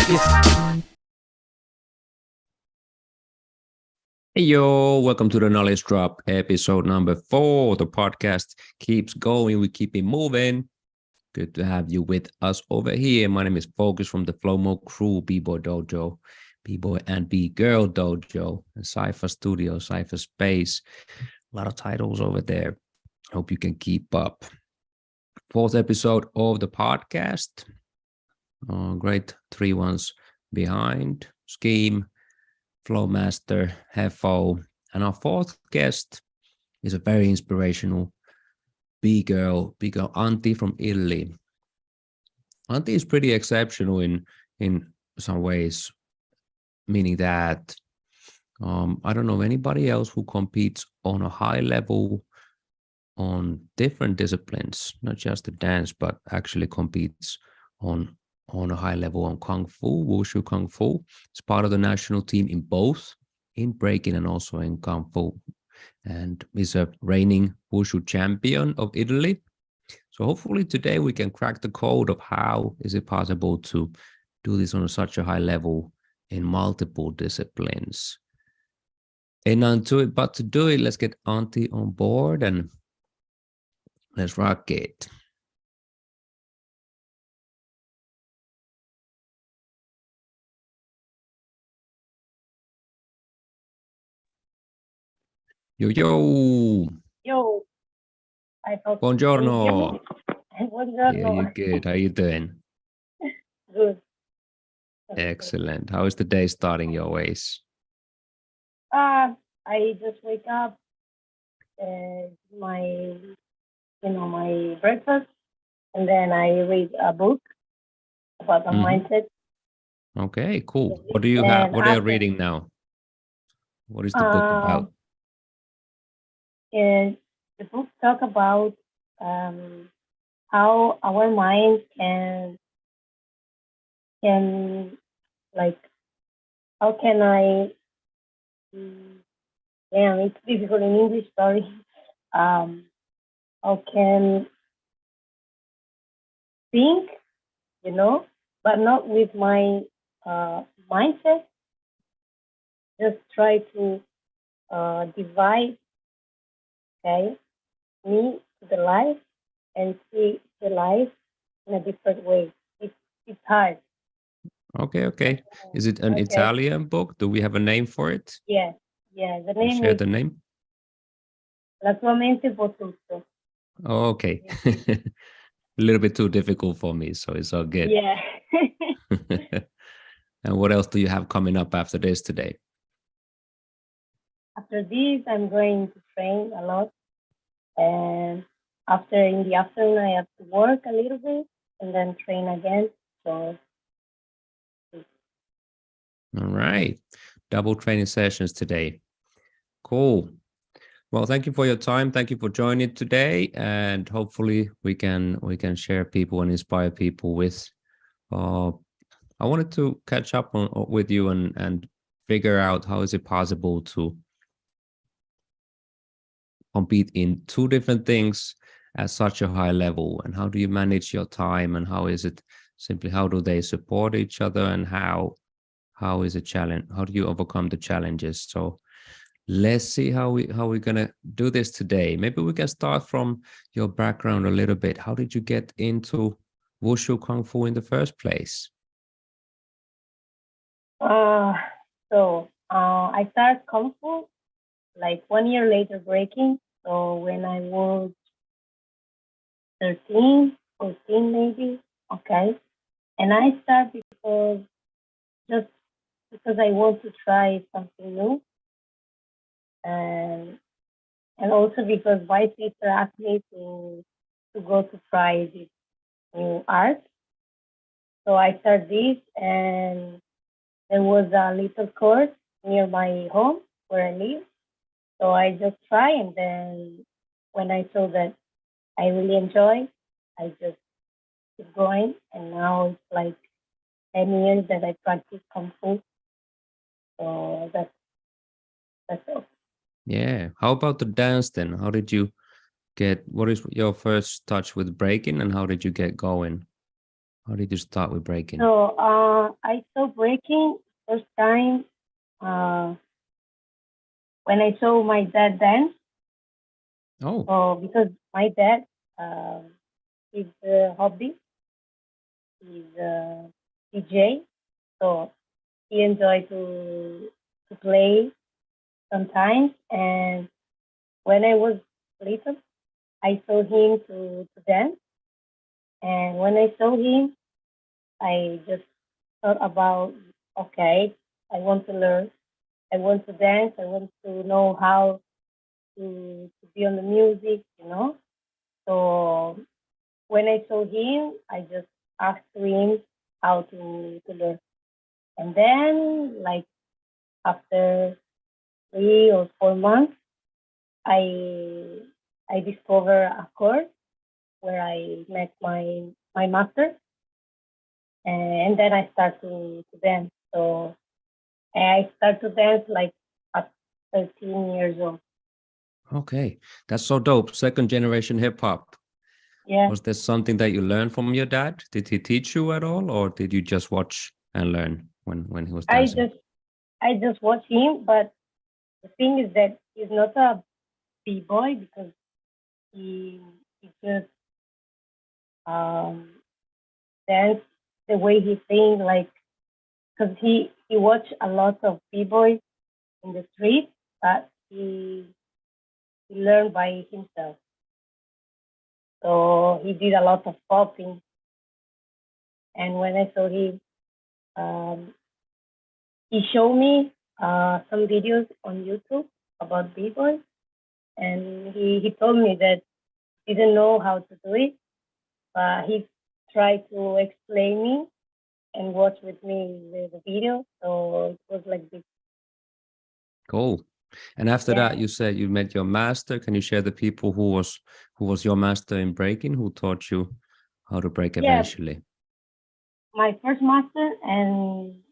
Hey yo, welcome to the Knowledge Drop, episode number 4. The podcast keeps going, we keep it moving. Good to have you with us over here. My name is Focus from the Flowmo crew, B-Boy Dojo, B-Boy and B-Girl Dojo, and Cypher Studio, Cypher Space. A lot of titles over there. Hope you can keep up. 4th episode of the podcast. Great 3 ones behind. Scheme, Flowmaster, Hefo, and our 4th guest is a very inspirational B-girl Auntie from Italy. Auntie is pretty exceptional in some ways, meaning that I don't know anybody else who competes on a high level on different disciplines, not just the dance, but actually competes on a high level on Kung Fu, Wushu Kung Fu. It's part of the national team in both, in breaking and also in Kung Fu, and is a reigning Wushu champion of Italy. So hopefully today we can crack the code of how is it possible to do this on such a high level in multiple disciplines. And to do it, let's get Auntie on board and let's rock it. Yo, yo. Yo. I thought. Buongiorno. Buongiorno. Yeah, you're good. How you doing? Good. Excellent. How is the day starting your ways? I just wake up, my breakfast, and then I read a book about the mindset. Okay, cool. What do you have? What are you reading now? What is the book about? And the book talk about how our mind can like, how can I? Damn, it's difficult in English. Sorry. How can think, but not with my mindset. Just try to divide, me to the life and see the life in a different way. It's hard. Okay. Is it an Italian book? Do we have a name for it? Yeah. The name Share is the name. La tua mente può tutto. Oh, okay. A little bit too difficult for me, so it's all good. Yeah. And what else do you have coming up after this today? After this, I'm going to train a lot. And in the afternoon, I have to work a little bit and then train again. So. All right. Double training sessions today. Cool. Well, thank you for your time. Thank you for joining today. And hopefully we can share people and inspire people with. I wanted to catch up with you and figure out how is it possible to compete in 2 different things at such a high level, and how do you manage your time, and how is it simply, how do they support each other, and how is it challenge? How do you overcome the challenges? So let's see how we're gonna do this today. Maybe we can start from your background a little bit. How did you get into Wushu Kung Fu in the first place? I started Kung Fu like 1 year later breaking. So when I was 13, 14 maybe, okay. And I started because I want to try something new. And also because my sister asked me to go to try this new art. So I started this, and there was a little course near my home where I live. So I just try, and then when I saw that I really enjoy, I just keep going. And now it's like 10 years that I practice Kung Fu. So that's all. Yeah. How about the dance then? How did you what is your first touch with breaking, and how did you get going? How did you start with breaking? So I saw breaking first time when I saw my dad dance. Oh, So because my dad, his hobby is DJ, so he enjoy to play sometimes. And when I was little, I saw him to dance. And when I saw him, I just thought about, okay, I want to learn. I want to dance. I want to know how to be on the music, you know. So when I saw him, I just asked him how to learn. And then, like after 3 or 4 months, I I discovered a course where I met my master, and then I start to dance. So I start to dance like at 13 years old. okay. That's so dope. Second generation hip hop. Yeah, Was there something that you learned from your dad? Did he teach you at all, or did you just watch and learn when he was I dancing? just I just watch him, but the thing is that he's not a b-boy because he just um dance the way he sings, like because he watch a lot of b-boys in the street, but he learned by himself. So he did a lot of popping, and when I saw him, um, he showed me some videos on YouTube about b-boys, and he told me that he didn't know how to do it, but he tried to explain me and watch with me the video. So it was like this. Cool. And after that, Yeah, you said you met your master. Can you share the people who was your master in breaking, who taught you how to break yeah. eventually? My first master and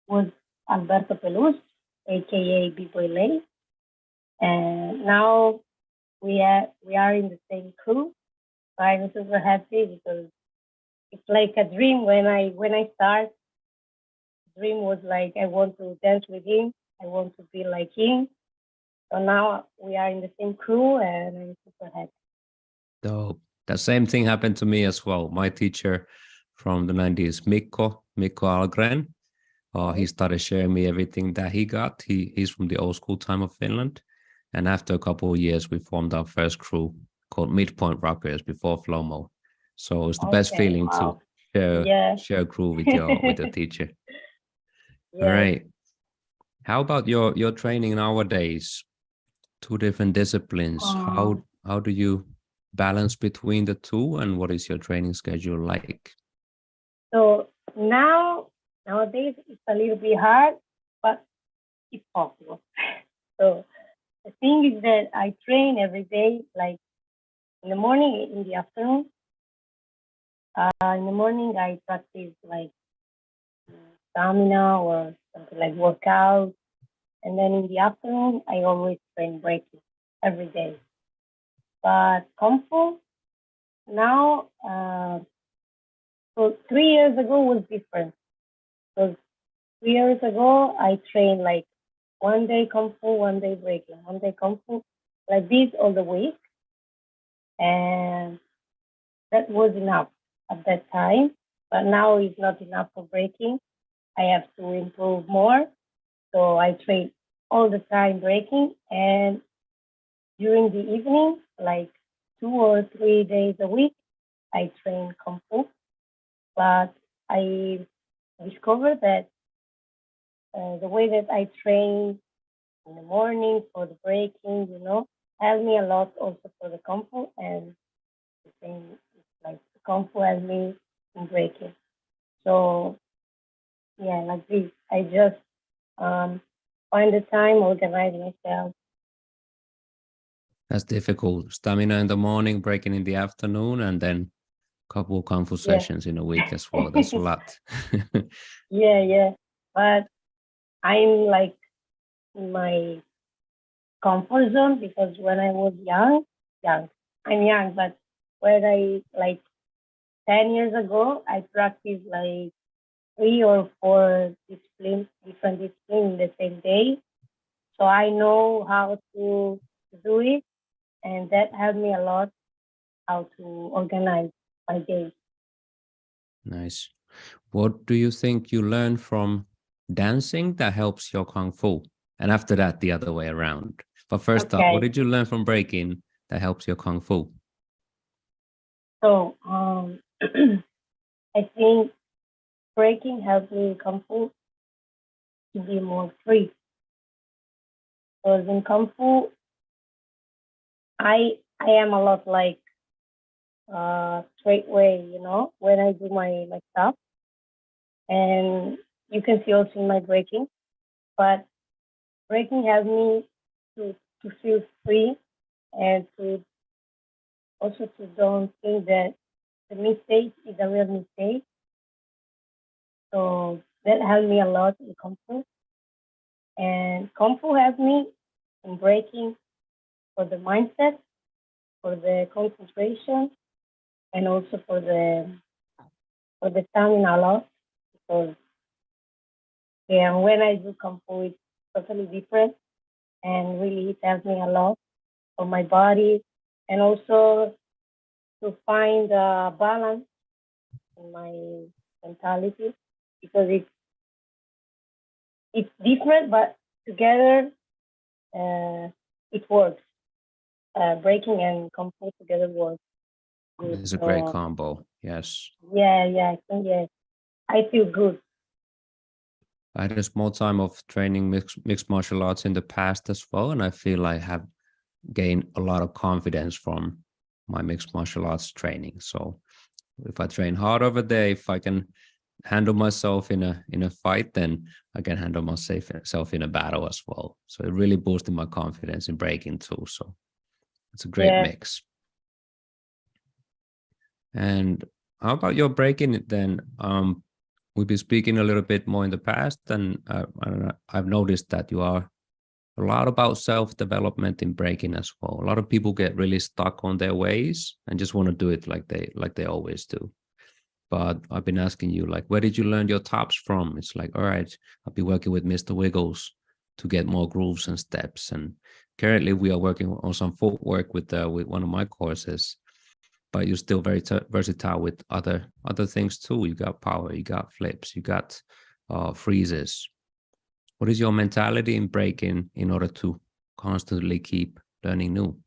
was Alberto Pelus, aka B-Boy Lay, and now we are in the same crew. So I'm super happy because it's like a dream when I start. Dream was like I want to dance with him. I want to be like him. So now we are in the same crew, and I'm super happy. Dope. The same thing happened to me as well. My teacher from the 90s, Mikko Algren, he Okay. started sharing me everything that he got. He's from the old school time of Finland. And after a couple of years, we formed our first crew called Midpoint Rockers before Flomo. So it's the best Okay. feeling to Wow. share Yeah. share a crew with your teacher. All Yes. right. How about your training nowadays? Two different disciplines. Um, How do you balance between the two, and what is your training schedule like? so nowadays it's a little bit hard, but it's possible. So the thing is that I train every day, like in the morning, in the afternoon. In the morning, I practice like stamina or something like workout, and then in the afternoon, I always train breaking every day. But kung fu now, so 3 years ago was different. So 3 years ago, I trained like one day kung fu, one day breaking, one day kung fu, like this all the week, and that was enough at that time. But now it's not enough for breaking. I have to improve more. So I train all the time breaking, and during the evening, like 2 or 3 days a week, I train kung fu. But I discovered that the way that I train in the morning for the breaking, helped me a lot also for the kung fu, and the same like the kung fu helped me in breaking. So yeah, like this, I just um, find the time, organize myself. That's difficult. Stamina in the morning, breaking in the afternoon, and then a couple of kung fu Yeah, sessions in a week as well. That's a lot. yeah, yeah. But I'm like in my comfort zone because when I was young, I'm young, but when I like 10 years ago, I practiced like 3 or 4 different disciplines in the same day. So I know how to do it, and that helped me a lot how to organize my day. Nice. What do you think you learned from dancing that helps your kung fu? And after that, the other way around. But first up, what Okay, did you learn from breaking that helps your kung fu? so I think breaking helped me in Kung Fu to be more free. Because in Kung Fu, I am a lot like straight way, when I do my stuff. And you can see also in my breaking. But breaking helped me to feel free and to also to don't think that the mistake is a real mistake. So that helped me a lot in Kung Fu. And Kung Fu helped me in breaking for the mindset, for the concentration, and also for the stamina a lot. Because yeah, when I do Kung Fu, it's totally different, and really it helps me a lot for my body, and also to find a balance in my mentality, because it's different, but together it works. Breaking and Kung Fu together works good. It's a great So combo. Yes. yeah, I think yes, I feel good. I had a small time of training mixed martial arts in the past as well, and I feel I have gained a lot of confidence from my mixed martial arts training. So if I train hard over there, if I can handle myself in a fight, then I can handle myself in a battle as well. So it really boosted my confidence in breaking too. So it's a great Yeah. mix. And how about your breaking it then? We've been speaking a little bit more in the past, and I've noticed that you are a lot about self-development in breaking as well. A lot of people get really stuck on their ways and just want to do it like they always do. But I've been asking you, like, where did you learn your tops from? It's like, all right, I'll be working with Mr. Wiggles to get more grooves and steps. And currently we are working on some footwork with one of my courses, but you're still very versatile with other things too. You got power, you got flips, you got freezes. What is your mentality in breaking in order to constantly keep learning new?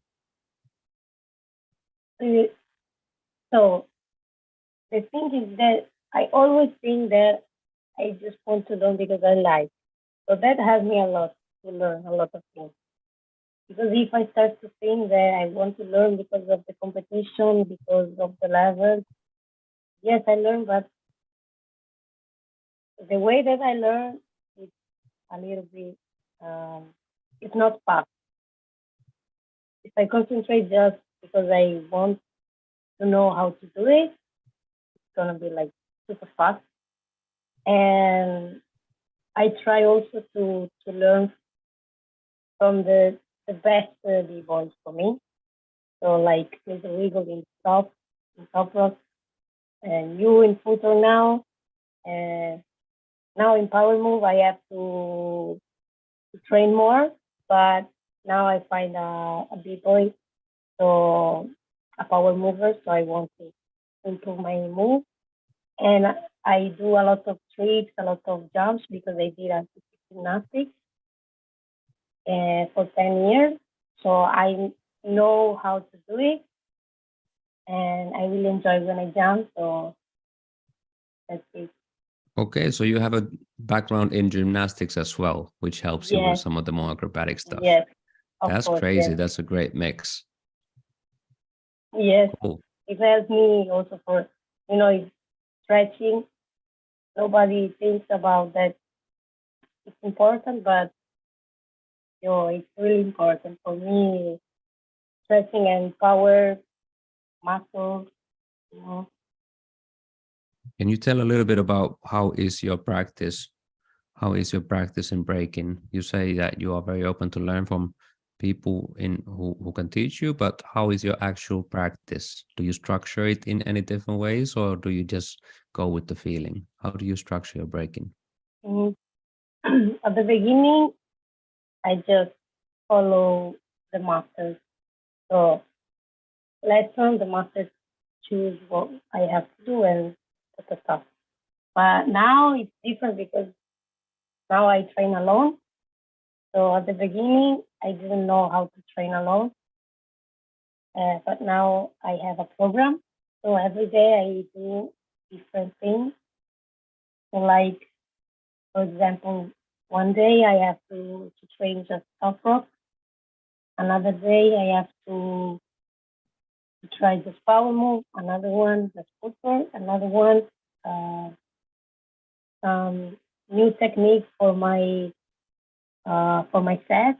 Uh, So the thing is that I always think that I just want to learn because I like. So that helped me a lot to learn a lot of things. Because if I start to think that I want to learn because of the competition, because of the level, yes, I learn, but the way that I learn is a little bit, it's not fast. If I concentrate just because I want to know how to do it, it's gonna be like super fast. And I try also to learn from the best b-boys for me. So like Mr. Wiggle in top rock, and you in footer now. And now in power move, I have to train more, but now I find a b-boy, so a power mover. So I want to improve my move, and I do a lot of tricks, a lot of jumps because I did artistic gymnastics for 10 years. So I know how to do it, and I really enjoy when I jump. So that's it. Okay, so you have a background in gymnastics as well, which helps you with Yes, some of the more acrobatic stuff. yes, of That's course, crazy. yes, That's a great mix. yes. Cool. It helps me also for it's stretching. Nobody thinks about that. It's important, but it's really important for me. Stretching and power muscles. You know. Can you tell a little bit about how is your practice? How is your practice in breaking? You say that you are very open to learn from people in who can teach you, but how is your actual practice? Do you structure it in any different ways, or do you just go with the feeling? How do you structure your breaking? Mhm. At the beginning, I just follow the masters. So lesson, the masters choose what I have to do and put the stuff. But now it's different because now I train alone. So at the beginning, I didn't know how to train alone. But now I have a program. So every day I do different things. So like, for example, one day I have to train just top rope. Another day I have to try this power move. Another one, the footwork. Another one, uh, some new technique for my set.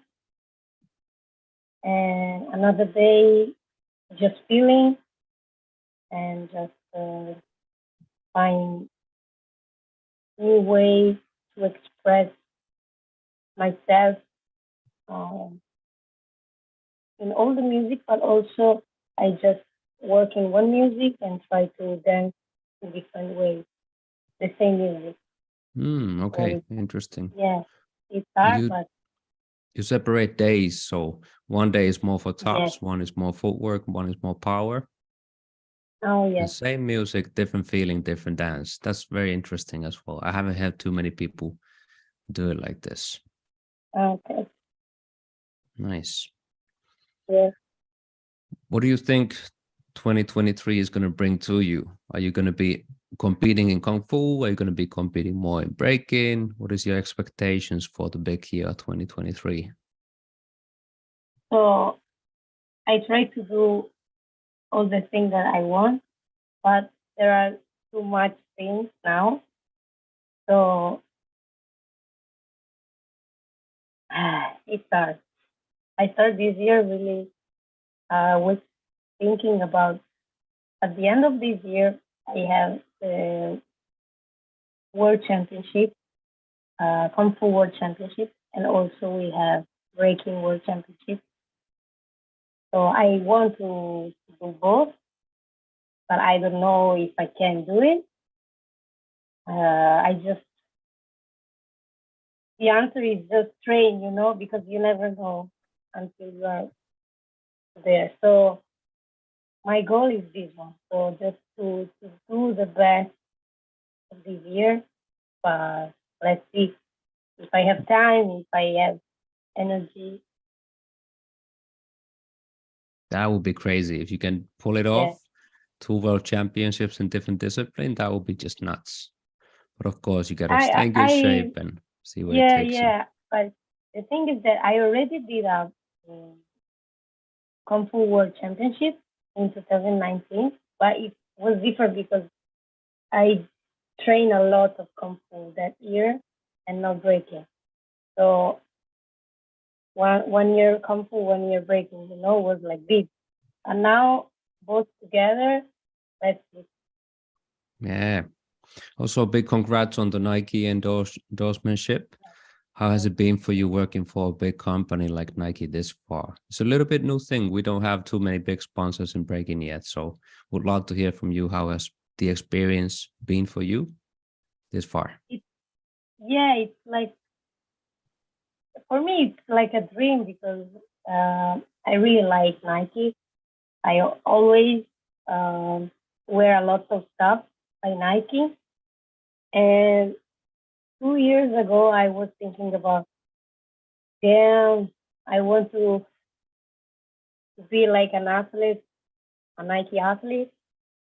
And another day, just feeling and just find new ways to express myself um, in all the music, but also I just work in one music and try to dance in different ways, the same music. Okay, So interesting. yeah, it's hard, You but you separate days, so one day is more for yes. tops, one is more footwork, one is more power. Oh The yes. same music, different feeling, different dance. That's very interesting as well. I haven't had too many people do it like this. Okay. Nice. Yes. What do you think 2023 is going to bring to you? Are you going to be competing in Kung Fu? Are you going to be competing more in breaking? What is your expectations for the big year 2023? So I try to do all the things that I want, but there are too much things now. So it's hard. I started this year really was thinking about at the end of this year I have the World Championship, Kung Fu World Championship, and also we have Breaking World Championship. So I want to do both, but I don't know if I can do it. I just the answer is just train, because you never know until you are there. So my goal is this one. So just to do the best of this year. But let's see if I have time, if I have energy. That would be crazy. If you can pull it Yeah. off, 2 world championships in different disciplines, that would be just nuts. But of course, you got to stay in good I shape and see where it yeah, takes you. yeah. But the thing is that I already did a Kung Fu World Championship in 2019, but it was different because I trained a lot of Kung Fu that year and not breaking. So one year Kung Fu, 1 year breaking, was like this. And now both together, let's see. Yeah. Also, big congrats on the Nike endorsement. How has it been for you working for a big company like Nike this far? It's a little bit new thing. We don't have too many big sponsors in breaking yet. So would love to hear from you. How has the experience been for you this far? Yeah, it's like for me, it's like a dream because I really like Nike. I always wear a lot of stuff by Nike. And 2 years ago, I was thinking about, damn, I want to be like an athlete, a Nike athlete,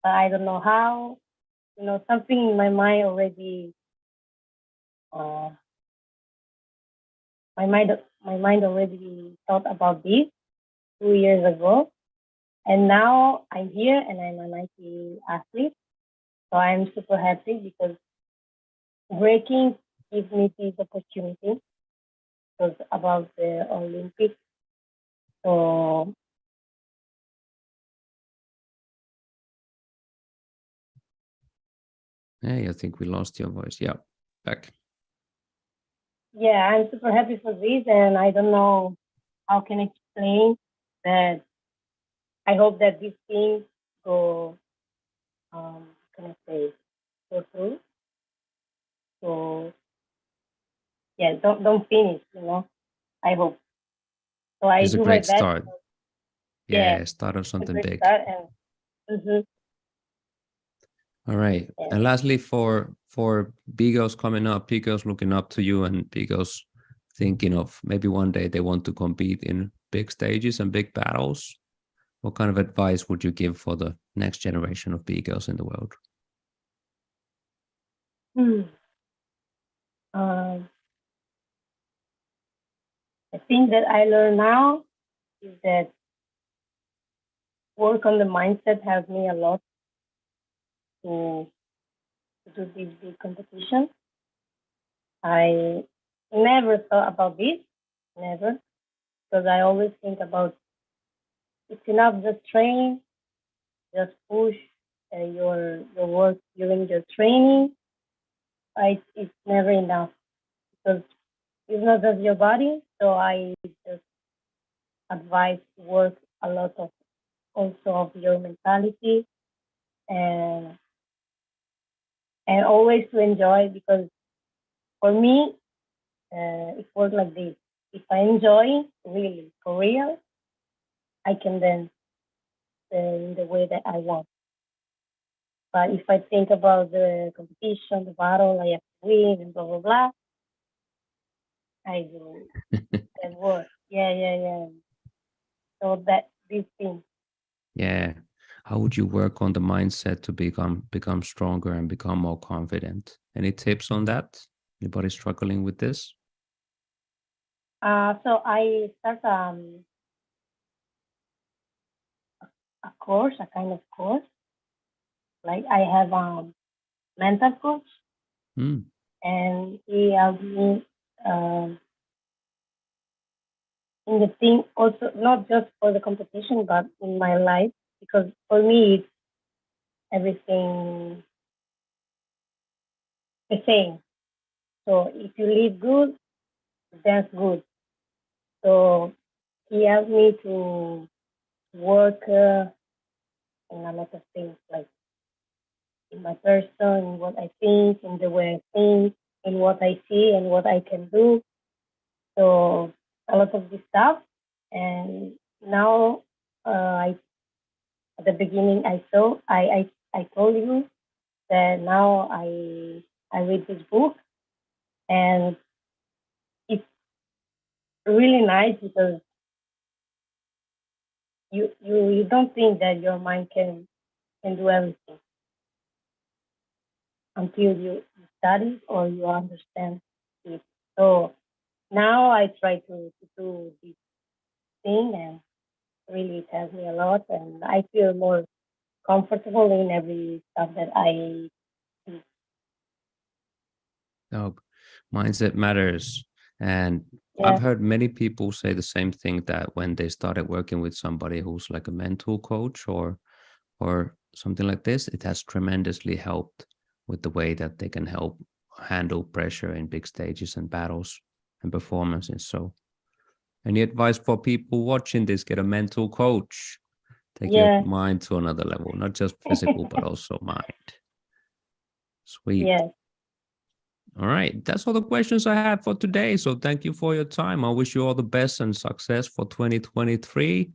but I don't know how. Something in my mind already, uh, my mind already thought about this 2 years ago. And now I'm here and I'm a Nike athlete. So I'm super happy because breaking gives me this opportunity because about the Olympics. So Hey, I think we lost your voice. Yeah, back. yeah, I'm super happy for this, and I don't know how can I explain that I hope that these things go, can I say, go through. So yeah, don't finish, I hope. So I It's a do my great best. start. Yeah, Yeah, start on it's a something great big. start. And All right. yeah. And lastly, for big girls coming up, big girls looking up to you, and big girls thinking of maybe one day they want to compete in big stages and big battles, what kind of advice would you give for the next generation of big girls in the world? Hmm. Um, the thing that I learn now is that work on the mindset helped me a lot to, to do these big competitions. I never thought about this, never, because I always think about it's enough just train, just push your work during your training. It's never enough because it's not just your body. So I just advise to work a lot of also of your mentality and and always to enjoy because for me it works like this. If I enjoy really for real, I can dance in the way that I want. But if I think about the competition, the battle, I have to win and blah blah blah, I do that work. Yeah. So that this thing. Yeah. How would you work on the mindset to become stronger and become more confident? Any tips on that? Anybody struggling with this? So I start a course, a kind of course. Like I have mental coach, Hmm. and he helped me um, in the thing also not just for the competition, but in my life because for me it's everything the same. So if you live good, that's good. So he helped me to work in a lot of things, like in my person, in what I think, in the way I think, in what I see, and what I can do. So a lot of this stuff. And now, I at the beginning, I told you that now I read this book, and it's really nice because you don't think that your mind can do everything until you study or you understand it. So now I try to do this thing and really it helps me a lot and I feel more comfortable in every stuff that I do. No, mindset matters. And I've Yeah, heard many people say the same thing that when they started working with somebody who's like a mental coach or something like this, it has tremendously helped with the way that they can help handle pressure in big stages and battles and performances. So any advice for people watching this? Get a mental coach. Take your yeah, mind to another level, not just physical, but also mind. Sweet. yeah. All right. That's all the questions I had for today. So thank you for your time. I wish you all the best and success for 2023.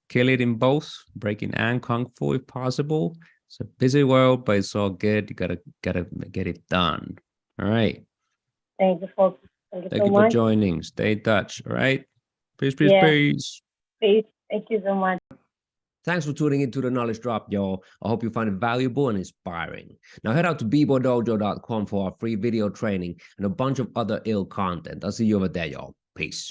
Kill it in both breaking and kung fu if possible. It's a busy world, but it's all good. You gotta get it done. All right. Thank you for thank you Thank so you for much. joining. Stay in touch. All right. Peace, peace, Yeah, peace. please. Thank you so much. Thanks for tuning into the Knowledge Drop, y'all. I hope you find it valuable and inspiring. Now head out to bbodojo.com for our free video training and a bunch of other ill content. I'll see you over there, y'all. Peace.